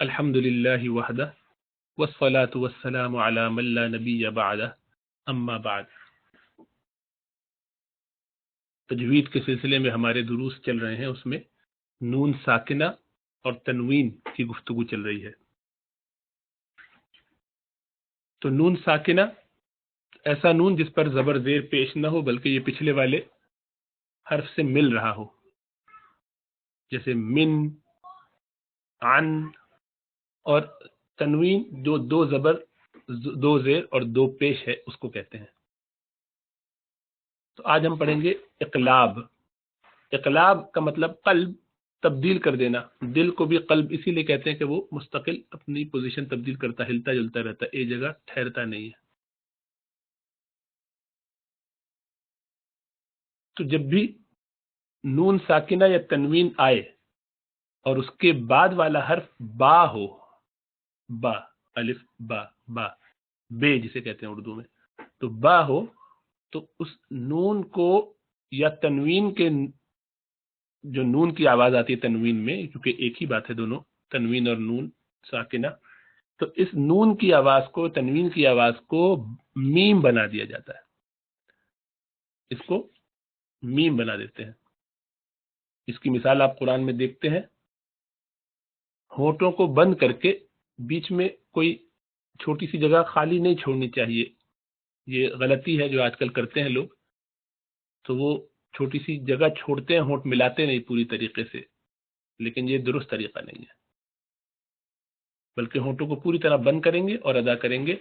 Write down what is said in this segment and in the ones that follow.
الحمد للہ وحدہ والصلاة والسلام علی من لا نبی بعدہ اما بعد۔ تجوید کے سلسلے میں ہمارے دروس چل رہے ہیں، اس میں نون ساکنہ اور تنوین کی گفتگو چل رہی ہے۔ تو نون ساکنہ ایسا نون جس پر زبر زیر پیش نہ ہو بلکہ یہ پچھلے والے حرف سے مل رہا ہو، جیسے من، عن، اور تنوین جو دو زبر، دو زیر اور دو پیش ہے اس کو کہتے ہیں۔ تو آج ہم پڑھیں گے اقلاب۔ اقلاب کا مطلب قلب تبدیل کر دینا۔ دل کو بھی قلب اسی لیے کہتے ہیں کہ وہ مستقل اپنی پوزیشن تبدیل کرتا، ہلتا جلتا رہتا، ایک جگہ ٹھہرتا نہیں ہے۔ تو جب بھی نون ساکنہ یا تنوین آئے اور اس کے بعد والا حرف با ہو، با، الف با، با، بے جسے کہتے ہیں اردو میں، تو با ہو تو اس نون کو یا تنوین کے جو نون کی آواز آتی ہے تنوین میں، کیونکہ ایک ہی بات ہے دونوں، تنوین اور نون ساکنہ، تو اس نون کی آواز کو، تنوین کی آواز کو میم بنا دیا جاتا ہے، اس کو میم بنا دیتے ہیں۔ اس کی مثال آپ قرآن میں دیکھتے ہیں، ہونٹوں کو بند کر کے بیچ میں کوئی چھوٹی سی جگہ خالی نہیں چھوڑنی چاہیے۔ یہ غلطی ہے جو آج کل کرتے ہیں لوگ، تو وہ چھوٹی سی جگہ چھوڑتے ہیں، ہونٹ ملاتے نہیں پوری طریقے سے، لیکن یہ درست طریقہ نہیں ہے، بلکہ ہونٹوں کو پوری طرح بند کریں گے اور ادا کریں گے۔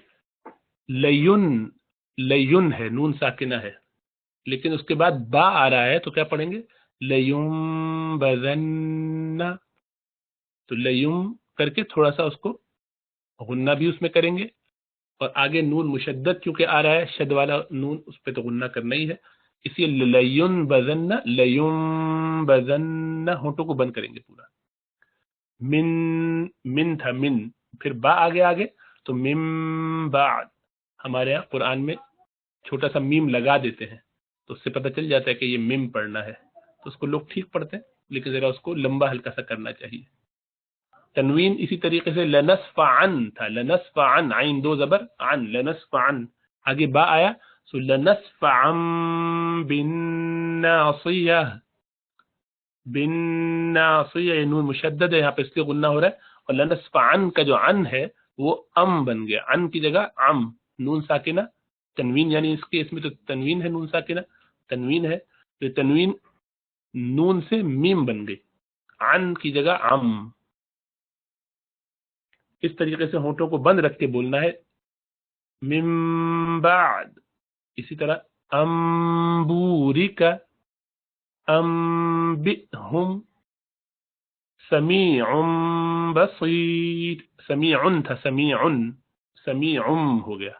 لیون، لیون ہے، نون ساکنہ ہے، لیکن اس کے بعد با آ رہا ہے تو کیا پڑھیں گے؟ لیوم بزن، تو لیوم کر کے تھوڑا سا اس کو غنہ بھی اس میں کریں گے، اور آگے نون مشدد چونکہ آ رہا ہے، شد والا نون، اس پہ تو غنہ کرنا ہی ہے، اسی لیے لیون بزن، لیوم بزن، ہونٹوں کو بند کریں گے پورا۔ من، من تھا من، پھر با آگے تو من بعد، ہمارے یہاں قرآن میں چھوٹا سا میم لگا دیتے ہیں تو اس سے پتہ چل جاتا ہے کہ یہ میم پڑھنا ہے، تو اس کو لوگ ٹھیک پڑھتے ہیں، لیکن ذرا اس کو لمبا ہلکا سا کرنا چاہیے۔ تنوین اسی طریقے سے لنصفعن تھا، لنصفعن، عین دو زبر، عن، لنصفعن، آگے با آیا سو لنصفعن بالناصیہ، بالناصیہ، یہ نون مشدد ہے یہاں پہ اس لیے غنہ ہو رہا ہے، اور لنصفعن کا جو عن ہے وہ ام بن گیا، عن کی جگہ ام، نون ساکنہ تنوین، یعنی اس کے اس میں تو تنوین ہے، نون ساکنہ تنوین ہے، تو تنوین نون سے میم بن گئی، عن کی جگہ ام۔ اس طریقے سے ہونٹوں کو بند رکھ کے بولنا ہے، من بعد، اسی طرح انبورک، انبئہم، سمیع بصیر، سمیع تھا، سمیع، سمیع ہو گیا،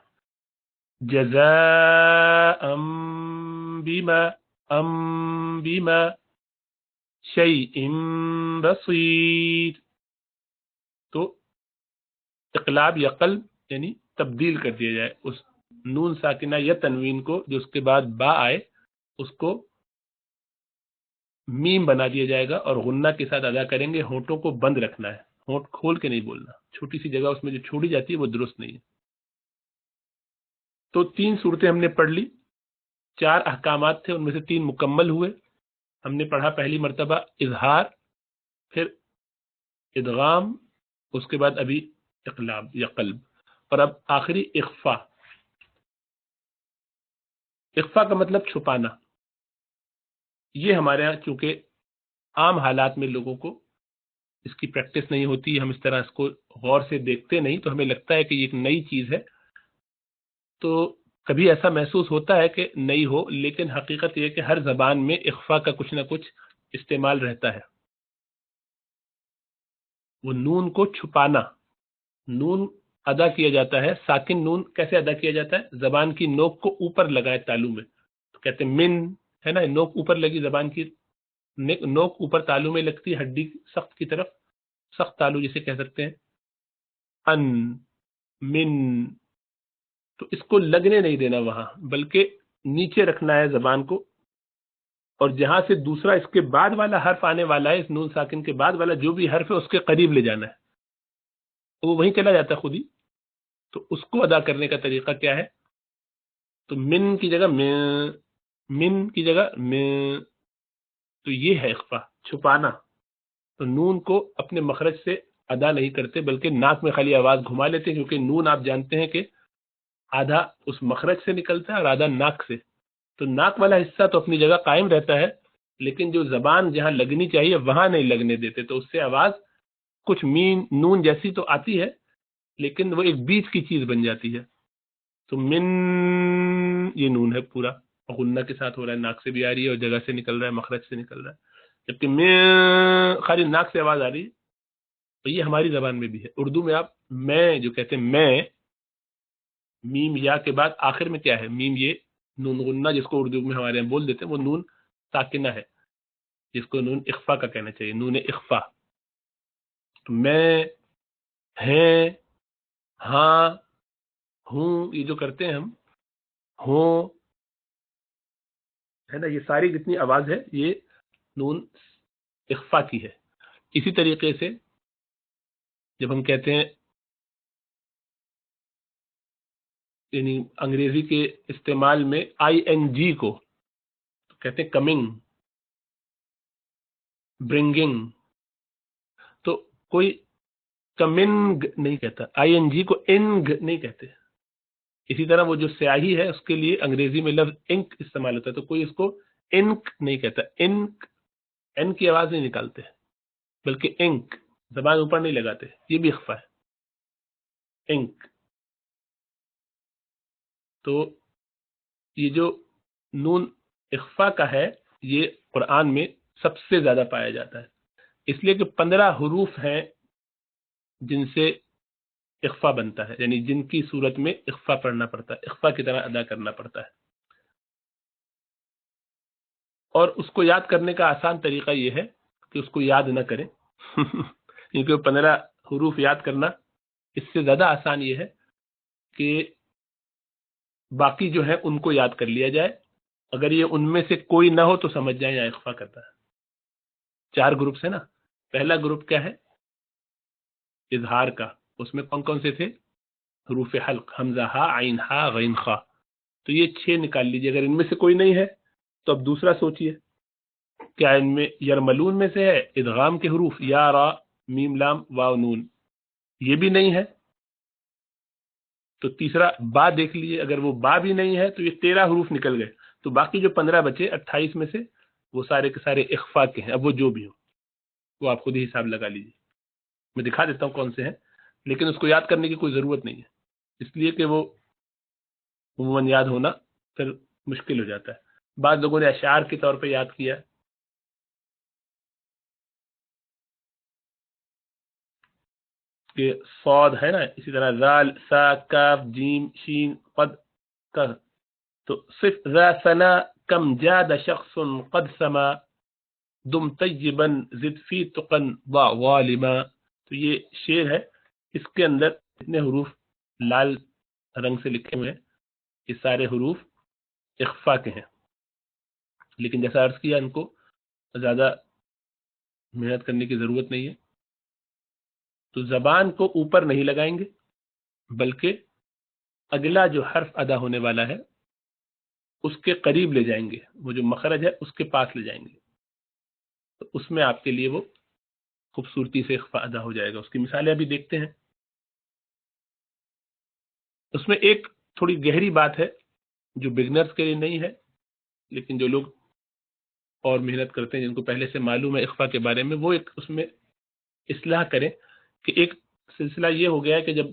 جزاء بما، بما شیء بصیر، تو اقلاب یا قلب یعنی تبدیل کر دیا جائے اس نون ساکنہ یا تنوین کو، جو اس کے بعد با آئے اس کو میم بنا دیا جائے گا، اور غنہ کے ساتھ ادا کریں گے۔ ہونٹوں کو بند رکھنا ہے، ہونٹ کھول کے نہیں بولنا، چھوٹی سی جگہ اس میں جو چھوڑی جاتی ہے وہ درست نہیں ہے۔ تو 3 صورتیں ہم نے پڑھ لی، 4 احکامات تھے، ان میں سے 3 مکمل ہوئے۔ ہم نے پڑھا پہلی مرتبہ اظہار، پھر ادغام، اس کے بعد ابھی اقلاب یا قلب، اور اب آخری اخفا۔ اخفا کا مطلب چھپانا۔ یہ ہمارے ہاں چونکہ عام حالات میں لوگوں کو اس کی پریکٹس نہیں ہوتی، ہم اس طرح اس کو غور سے دیکھتے نہیں، تو ہمیں لگتا ہے کہ یہ ایک نئی چیز ہے، تو کبھی ایسا محسوس ہوتا ہے کہ نئی ہو، لیکن حقیقت یہ ہے کہ ہر زبان میں اخفا کا کچھ نہ کچھ استعمال رہتا ہے۔ وہ نون کو چھپانا، نون ادا کیا جاتا ہے، ساکن نون کیسے ادا کیا جاتا ہے؟ زبان کی نوک کو اوپر لگائے تالو میں، تو کہتے ہیں من، ہے نا، نوک اوپر لگی، زبان کی نوک اوپر تالو میں لگتی، ہڈی سخت کی طرف، سخت تالو جسے کہہ سکتے ہیں، ان، من، تو اس کو لگنے نہیں دینا وہاں، بلکہ نیچے رکھنا ہے زبان کو، اور جہاں سے دوسرا اس کے بعد والا حرف آنے والا ہے، اس نون ساکن کے بعد والا جو بھی حرف ہے اس کے قریب لے جانا ہے، وہ وہیں چلا جاتا ہے خود ہی. تو اس کو ادا کرنے کا طریقہ کیا ہے؟ تو من کی جگہ میں، من کی جگہ میں، تو یہ ہے اخفا، چھپانا. تو نون کو اپنے مخرج سے ادا نہیں کرتے بلکہ ناک میں خالی آواز گھما لیتے ہیں، کیونکہ نون آپ جانتے ہیں کہ آدھا اس مخرج سے نکلتا ہے اور آدھا ناک سے. تو ناک والا حصہ تو اپنی جگہ قائم رہتا ہے، لیکن جو زبان جہاں لگنی چاہیے وہاں نہیں لگنے دیتے. تو اس سے آواز کچھ مین نون جیسی تو آتی ہے، لیکن وہ ایک بیچ کی چیز بن جاتی ہے. تو من، یہ نون ہے پورا، غنہ کے ساتھ ہو رہا ہے، ناک سے بھی آ رہی ہے اور جگہ سے نکل رہا ہے، مخرج سے نکل رہا ہے. جبکہ میں خالی ناک سے آواز آ رہی ہے. تو یہ ہماری زبان میں بھی ہے. اردو میں آپ میں جو کہتے ہیں میں، میم یا کے بعد آخر میں کیا ہے؟ میم یہ نون غنہ جس کو اردو میں ہمارے یہاں بول دیتے ہیں، وہ نون ساکنہ ہے، جس کو نون اخفا کا کہنا چاہیے، نون اخفا. تو میں، ہیں، ہاں، ہوں، یہ جو کرتے ہیں ہم، ہوں، ہے نا، یہ ساری جتنی آواز ہے یہ نون اخفا کی ہے. اسی طریقے سے جب ہم کہتے ہیں، یعنی انگریزی کے استعمال میں آئی این جی کو کہتے ہیں کمنگ، برنگنگ. تو کوئی کمنگ نہیں کہتا، آئی این جی کو انگ نہیں کہتے. اسی طرح وہ جو سیاہی ہے اس کے لیے انگریزی میں لفظ انک استعمال ہوتا ہے، تو کوئی اس کو انک نہیں کہتا. انک، این کی آواز نہیں نکالتے بلکہ انک، زبان اوپر نہیں لگاتے. یہ بھی اخفا ہے، انک. تو یہ جو نون اخفا کا ہے یہ قرآن میں سب سے زیادہ پایا جاتا ہے، اس لیے کہ 15 حروف ہیں جن سے اخفا بنتا ہے، یعنی جن کی صورت میں اخفا پڑھنا پڑتا ہے، اخفا کی طرح ادا کرنا پڑتا ہے. اور اس کو یاد کرنے کا آسان طریقہ یہ ہے کہ اس کو یاد نہ کریں کیونکہ 15 حروف یاد کرنا اس سے زیادہ آسان یہ ہے کہ باقی جو ہے ان کو یاد کر لیا جائے. اگر یہ ان میں سے کوئی نہ ہو تو سمجھ جائیں یا اخفا کرتا ہے. 4 گروپس ہیں نا. پہلا گروپ کیا ہے؟ اظہار کا. اس میں کون کون سے تھے؟ حروف حلق، حمزہ، ہا، عین، ہا، غین، خا. تو یہ 6 نکال لیجیے. اگر ان میں سے کوئی نہیں ہے تو اب دوسرا سوچئے، کیا ان میں یرملون میں سے ہے ادغام کے حروف یا، را، میم، لام، واو، نون؟ یہ بھی نہیں ہے. تو تیسرا با دیکھ لیجیے، اگر وہ با بھی نہیں ہے تو یہ 13 حروف نکل گئے. تو باقی جو 15 بچے 28 میں سے وہ سارے کے سارے اخفا کے ہیں. اب وہ جو بھی ہو وہ آپ خود ہی حساب لگا لیجیے. میں دکھا دیتا ہوں کون سے ہیں، لیکن اس کو یاد کرنے کی کوئی ضرورت نہیں ہے، اس لیے کہ وہ عموماً یاد ہونا پھر مشکل ہو جاتا ہے. بعض لوگوں نے اشعار کے طور پہ یاد کیا، کہ صاد ہے نا، اسی طرح ذال، سا، کاف، جیم، شین، قد، کر. تو صف ذا ثنا کم جاد شخص قد سما دم طیبا زد فی تقن ضع ظالما. تو یہ شعر ہے، اس کے اندر اتنے حروف لال رنگ سے لکھے ہوئے ہیں، یہ سارے حروف اخفا کے ہیں. لیکن جیسا عرض کیا ان کو زیادہ محنت کرنے کی ضرورت نہیں ہے. تو زبان کو اوپر نہیں لگائیں گے بلکہ اگلا جو حرف ادا ہونے والا ہے اس کے قریب لے جائیں گے، وہ جو مخرج ہے اس کے پاس لے جائیں گے. تو اس میں آپ کے لیے وہ خوبصورتی سے اخفا ادا ہو جائے گا. اس کی مثالیں ابھی دیکھتے ہیں. اس میں ایک تھوڑی گہری بات ہے جو بگنرز کے لیے نہیں ہے، لیکن جو لوگ اور محنت کرتے ہیں، جن کو پہلے سے معلوم ہے اخفا کے بارے میں، وہ ایک اس میں اصلاح کریں. کہ ایک سلسلہ یہ ہو گیا کہ جب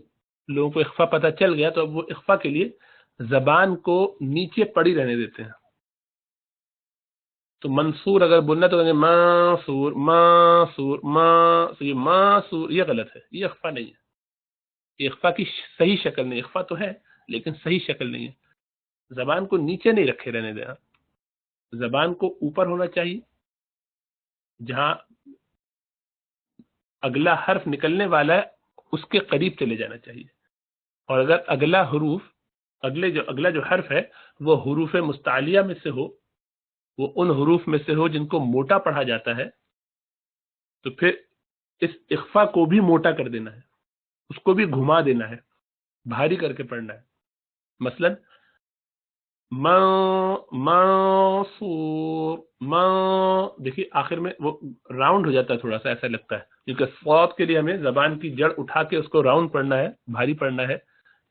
لوگوں کو اخفا پتہ چل گیا تو اب وہ اخفا کے لیے زبان کو نیچے پڑی رہنے دیتے ہیں. تو منصور اگر بولنا تو منصور، منصور، یہ منصور، یہ غلط ہے، یہ اخفا نہیں ہے. یہ اخفا کی صحیح شکل نہیں. اخفا تو ہے لیکن صحیح شکل نہیں ہے. زبان کو نیچے نہیں رکھے رہنے دینا، زبان کو اوپر ہونا چاہیے، جہاں اگلا حرف نکلنے والا ہے اس کے قریب چلے جانا چاہیے. اور اگر اگلا حروف، اگلا جو حرف ہے وہ حروف مستعلیہ میں سے ہو، وہ ان حروف میں سے ہو جن کو موٹا پڑھا جاتا ہے، تو پھر اس اخفا کو بھی موٹا کر دینا ہے. اس کو بھی گھما دینا ہے، بھاری کر کے پڑھنا ہے. مثلا منصور، دیکھیے آخر میں وہ راؤنڈ ہو جاتا ہے، تھوڑا سا ایسا لگتا ہے، کیونکہ صاد کے لیے ہمیں زبان کی جڑ اٹھا کے اس کو راؤنڈ پڑھنا ہے، بھاری پڑھنا ہے،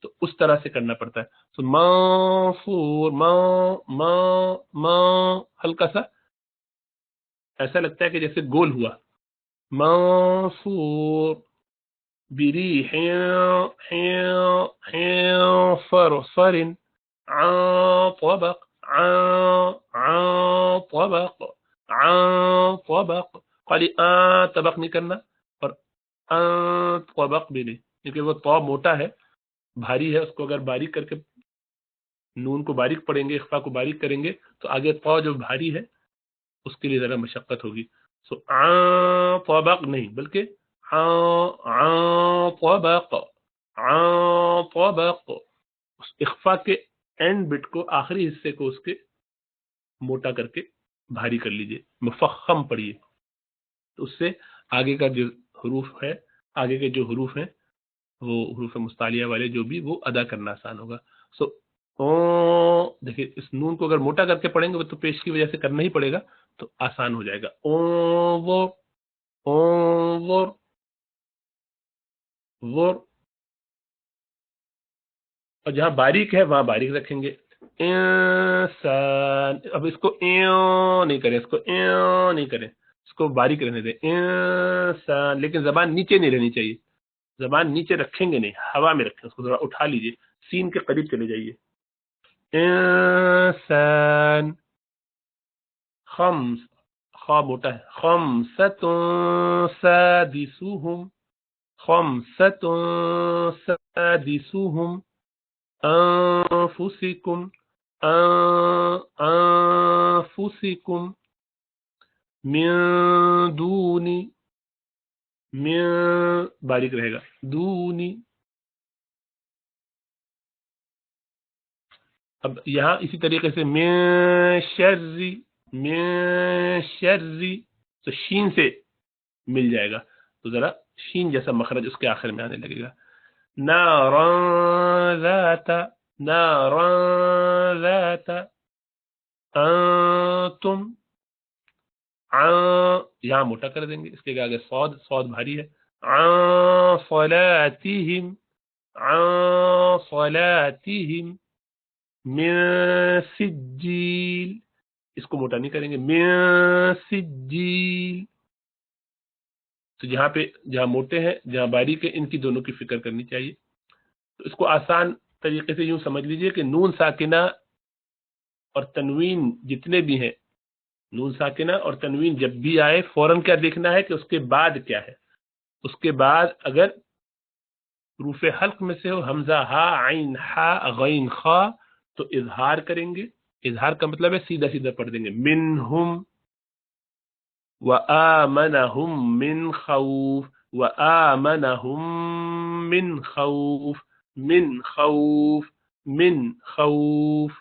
تو اس طرح سے کرنا پڑتا ہے. تو منصور، ہلکا سا ایسا لگتا ہے کہ جیسے گول ہوا. منصور بریح صرصر عن طبق عن طبق عن طبق. خالی طبق نہیں کرنا اور عن طبق بھی نہیں، کیونکہ وہ طا موٹا ہے، بھاری ہے، اس کو اگر باریک کر کے نون کو باریک پڑھیں گے، اخفا کو باریک کریں گے تو آگے طا جو بھاری ہے اس کے لیے ذرا مشقت ہوگی. سو عن طبق نہیں، بلکہ عن طبق عن طبق. اس اخفا کے اینڈ بٹ کو، آخری حصے کو اس کے موٹا کر کے بھاری کر لیجئے، مفخم پڑھیے، تو اس سے آگے کا جو حروف ہے، آگے کے جو حروف ہیں وہ حروف مستعلیہ والے جو بھی، وہ ادا کرنا آسان ہوگا. سو دیکھیے اس نون کو اگر موٹا کر کے پڑھیں گے وہ تو پیش کی وجہ سے کرنا ہی پڑے گا، تو آسان ہو جائے گا. انظر انظر ظر. اور جہاں باریک ہے وہاں باریک رکھیں گے. انسان، اب اس کو نہیں کریں، اس کو نہیں کریں، اس کو باریک رہنے دیں. انسان، لیکن زبان نیچے نہیں رہنی چاہیے، زبان نیچے رکھیں گے نہیں، ہوا میں رکھیں، اس کو ذرا اٹھا لیجئے، سین کے قریب چلے جائیے. انسان. خمس، خا موٹا ہے. خمسۃ سادسہم، خمسۃ سادسہم. انفسکم، انفسکم. من دونی، من باریک رہے گا، دونی. اب یہاں اسی طریقے سے من شر، من شر، تو شین سے مل جائے گا، تو ذرا شین جیسا مخرج اس کے آخر میں آنے لگے گا. نارا ذات، نارا ذات. انتم، یہاں موٹا کر دیں گے، اس کے آگے صاد، صاد بھاری ہے. عن صلاتہم، عن صلاتہم. من سجیل، اس کو موٹا نہیں کریں گے، من سجیل. تو جہاں پہ جہاں موٹے ہیں جہاں باریک ہے، ان کی دونوں کی فکر کرنی چاہیے. تو اس کو آسان طریقے سے یوں سمجھ لیجئے کہ نون ساکنہ اور تنوین جتنے بھی ہیں، نون ساکنہ اور تنوین جب بھی آئے فوراً کیا دیکھنا ہے کہ اس کے بعد کیا ہے. اس کے بعد اگر حروف حلق میں سے ہو حمزہ ہا، عین ہا، غین خا، تو اظہار کریں گے. اظہار کا مطلب ہے سیدھا سیدھا پڑھ دیں گے. منہم وآمنہم من خوف، وآمنہم من خوف، من خوف، من خوف،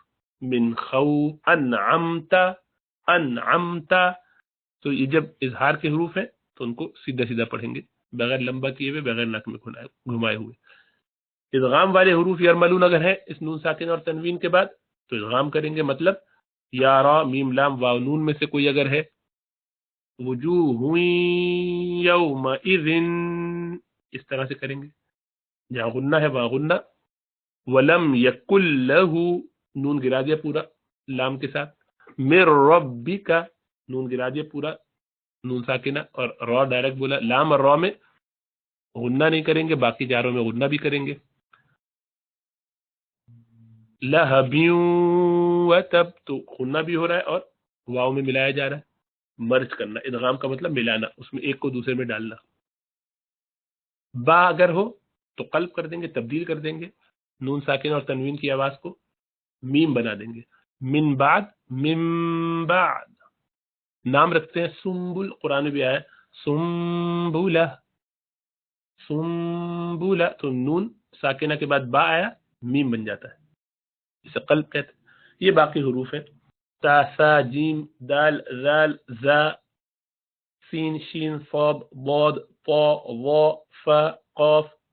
من خوف. انعمت، انعمت. تو یہ جب اظہار کے حروف ہیں تو ان کو سیدھا سیدھا پڑھیں گے، بغیر لمبا کیے ہوئے، بغیر ناک میں گھمائے ہوئے. ادغام والے حروف یرملون اگر ہے اس نون ساکن اور تنوین کے بعد تو ادغام کریں گے. مطلب یا را میم لام واو نون میں سے کوئی اگر ہے، وجوہ یومئذ، اس طرح سے کریں گے. جہاں غنہ ہے وہاں غنہ. ولم یکن لہ، نون گرا دیا پورا لام کے ساتھ. من ربک، نون گرا دیا پورا نون ساکنہ اور را ڈائریکٹ بولا. لام اور را میں غنہ نہیں کریں گے، باقی چاروں میں غنہ بھی کریں گے. لہب وتب، تو غنہ بھی ہو رہا ہے اور واو میں ملایا جا رہا ہے. مرج کرنا، ادغام کا مطلب ملانا، اس میں ایک کو دوسرے میں ڈالنا. با اگر ہو تو قلب کر دیں گے، تبدیل کر دیں گے، نون ساکن اور تنوین کی آواز کو میم بنا دیں گے. من بعد، من بعد. نام رکھتے ہیں سنبل، قرآن بھی آیا سنبلہ، سنبلہ، تو نون ساکنہ کے بعد با آیا، میم بن جاتا ہے، اسے قلب کہتے ہیں. یہ باقی حروف ہیں، تا، سا، جیم، دال، ذال، زا، سین، شین، صاد، ضاد، طا، ظا، فا، قاف،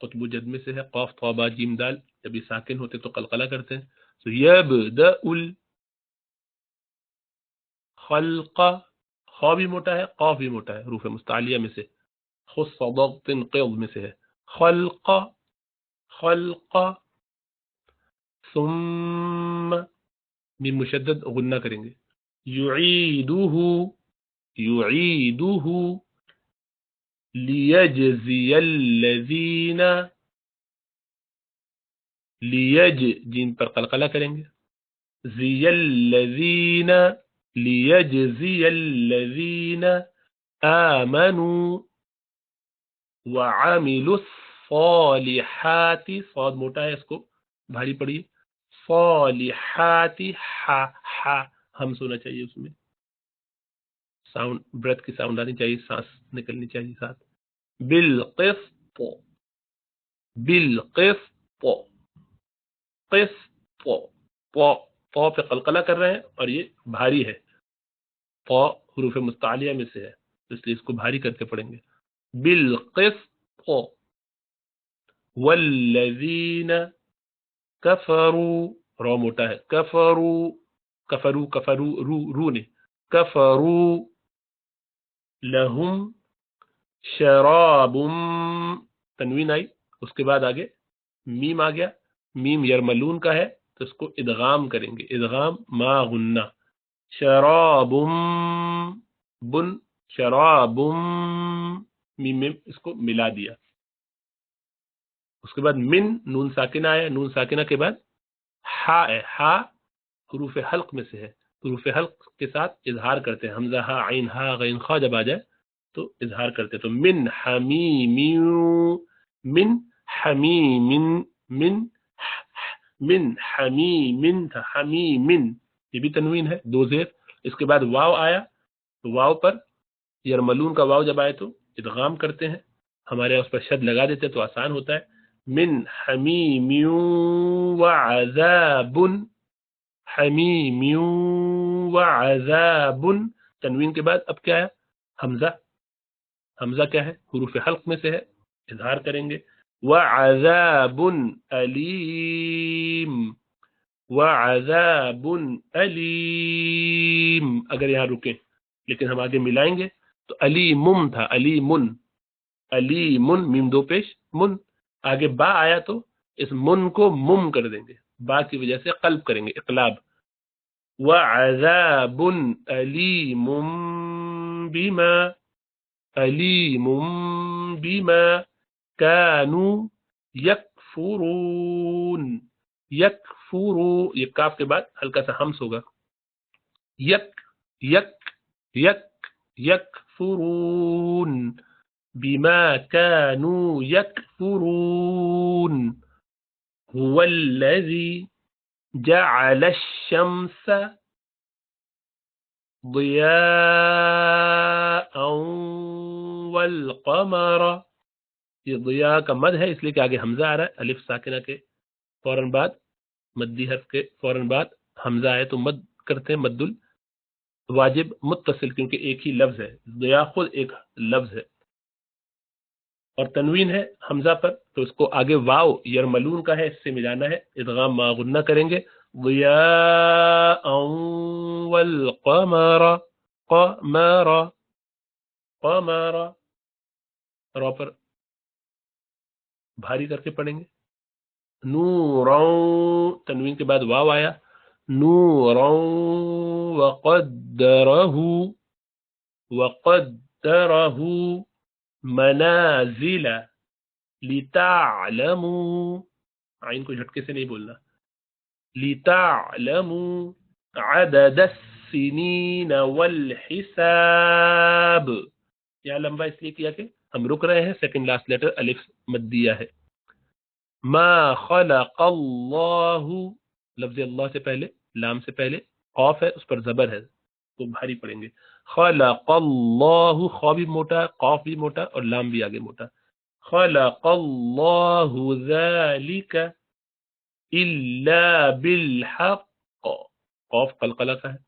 قطب جد میں سے ہے. قاف طا با جیم دال جب یہ ساکن ہوتے تو قلقلہ کرتے ہیں. تو یبدأ الخلق، خا بھی موٹا ہے قاف بھی موٹا ہے، حروف مستعلیہ میں سے. خص ضغط قض میں سے ہے. خلق خلق. ثم میم مشدد غنہ کریں گے. یعیدہ یعیدہ لیجزی الذین، لیج جین پر قلقلہ کریں گے. زی الذین لیجزی الذین آمنوا وعملوا الصالحات. صاد موٹا ہے، اس کو بھاری پڑھیے. صالحات، ہا ہا ہم سونا چاہیے، اس میں ساؤنڈ برتھ کی ساؤنڈ آنی چاہیے، سانس نکلنی چاہیے ساتھ. بالقسط بالقسط قسط. پو پہ قلقلہ کر رہے ہیں اور یہ بھاری ہے. پو حروف مستعلیہ میں سے ہے، اس لیے اس کو بھاری کر کے پڑھیں گے. بالقسط. والذین کفروا، رو موٹا ہے. کفروا کفروا کفروا رو نے. کفروا لہم شراب، تنوین آئی، اس کے بعد آگے میم آ گیا. میم یرملون کا ہے تو اس کو ادغام کریں گے، ادغام ما غنہ. شراب بن شراب، میم میں اس کو ملا دیا. اس کے بعد من نون ساکنہ آیا، نون ساکنہ کے بعد ہا ہے. ہا حروف حلق میں سے ہے، حروف حلق کے ساتھ اظہار کرتے ہیں. حمزہ ہا عین ہا غین خا جب آ جائے تو اظہار کرتے ہیں. تو من حمیم، من حمیم، من حمیم تھا، حمیم یہ بھی تنوین ہے، دو زیر. اس کے بعد واو آیا تو واو پر یرملون کا واو جب آئے تو ادغام کرتے ہیں. ہمارے اس پر شد لگا دیتے تو آسان ہوتا ہے. من حمیم وعذاب، حمیم وعذاب. تنوین کے بعد اب کیا ہے؟ حمزہ. حمزہ کیا ہے؟ حروف حلق میں سے ہے، اظہار کریں گے. وعذاب علیم، وعذاب علیم. اگر یہاں رکیں لیکن ہم آگے ملائیں گے تو علیمم تھا، علیمن، علیمن میم دو پیش من. آگے با آیا تو اس من کو مم کر دیں گے، با کی وجہ سے قلب کریں گے، اقلاب. وعذاب علیم بما، علیم بما كانوا یکفرون. یکفرو، یہ کاف کے بعد ہلکا سا ہمس ہوگا. یک یک یک یکفرون بما كانوا يكفرون. هو الذي جعل الشمس ضياء والقمر. یہ ضیاء کا مد ہے اس لیے کہ آگے حمزہ آ رہا ہے، الف ساکنہ کے فوراً بعد مدی حرف کے فوراً بعد حمزہ آئے تو مد کرتے ہیں، مد الواجب متصل، کیونکہ ایک ہی لفظ ہے. ضیاء خود ایک لفظ ہے اور تنوین ہے حمزہ پر، تو اس کو آگے واو یرملون کا ہے، اس سے ملانا ہے، ادغام ما غنہ کریں گے. ضیاء والقمر، قمر قمر، رو پر بھاری کر کے پڑھیں گے. نورا، تنوین کے بعد واو آیا. نورا وقدرہ منازل لتعلموا، عین کو جھٹکے سے نہیں بولنا. لتعلموا عدد السنین والحساب. یہاں لمبا اس لیے کیا کہ ہم رک رہے ہیں، سیکنڈ لاسٹ لیٹر الف مدیہ ہے. ما خلق اللہ، لفظ اللہ سے پہلے لام سے پہلے قاف ہے، اس پر زبر ہے تو بھاری پڑیں گے. خلق اللہ، خا بھی موٹا، قاف بھی موٹا اور لام بھی آگے موٹا. خلق اللہ ذلک الا بالحق، قاف قلقلہ کا ہے،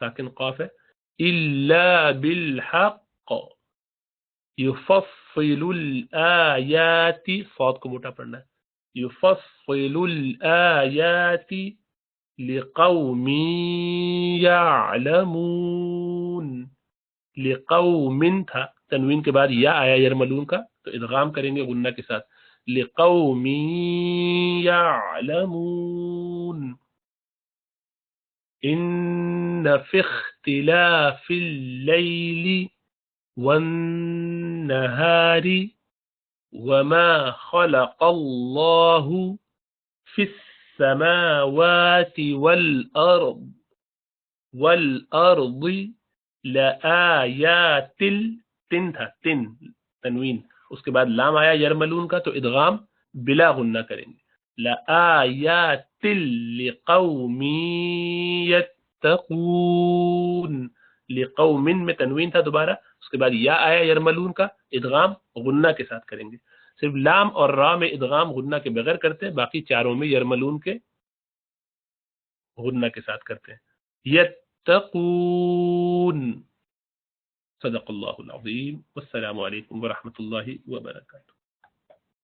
ساکن قاف ہے. الا بالحق، یفصل الآیات، صاد کو موٹا پڑھنا ہے، یفصل الآیات لقوم یعلمون، لقوم تھا، تنوین کے بعد یا آیا یرملون کا، تو ادغام کریں گے غنہ کے ساتھ، لقوم یعلمون ان فی اختلاف اللیل والنہار وما خلق اللہ فی السماوات والارض لآیات، تن تھا، تنوین، اس کے بعد لام آیا یرملون کا، تو ادغام بلا غنہ کریں گے، لآیات لقوم یتقون، لقوم میں تنوین تھا دوبارہ، اس کے بعد یا آیا یرملون کا، ادغام غنہ کے ساتھ کریں گے، صرف لام اور را میں ادغام غنہ کے بغیر کرتے ہیں، باقی چاروں میں یرملون کے غنہ کے ساتھ کرتے ہیں، یتقون۔ صدق اللہ العظیم، والسلام علیکم ورحمۃ اللہ وبرکاتہ۔